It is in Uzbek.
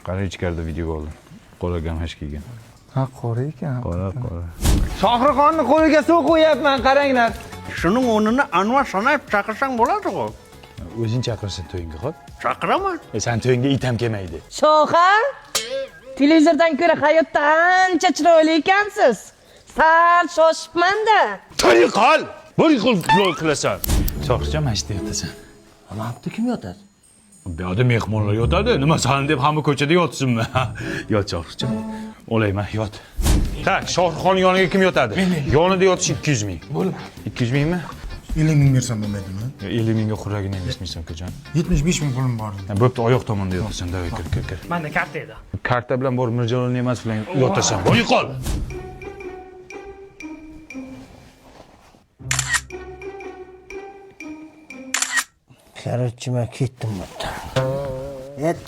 Qara ichkarida video oldi. Qora gamash kiygan. Ha, qora ekan. Qora. Shohruxxonni qo'liga suv qo'yapman, qaranglar. Shuning o'rnini Anvar Sanoyev chaqirsang bo'ladi-ku. O'zing chaqirsin to'yingga, xo'p? Chaqiraman. Sen to'yingga it ham kelmaydi. Shoha, televizordan ko'ra hayotda ancha chiroyli ekansiz. Sal shoshibman-da. To'y qol. Bir xil loy qilasan. Shohruxjon, mana shu yerda yotasan. Mana bu kim yotadi? Bu yerda mehmonlar yotadi. Nima san deb hamma ko'chada yotsinmi? Yot Shohruxjon. Olayman, yot. Tak, Shohruxxon yoniga kim yotadi? Yonida yotish 200 ming. Bo'ldi. 200 mingmi? 50 ming bersam bo'lmaydimi? 50 mingga xuragini emishmisan, ukajon. 75 ming pulim bor. Bo'pti, oyoq tomonda yotasan, davay kir. Mana karta edi. Karta bilan borib Mirjalolning emas bilan yotasan. Bo'y qol. Короче, men ketdim bu yerdan.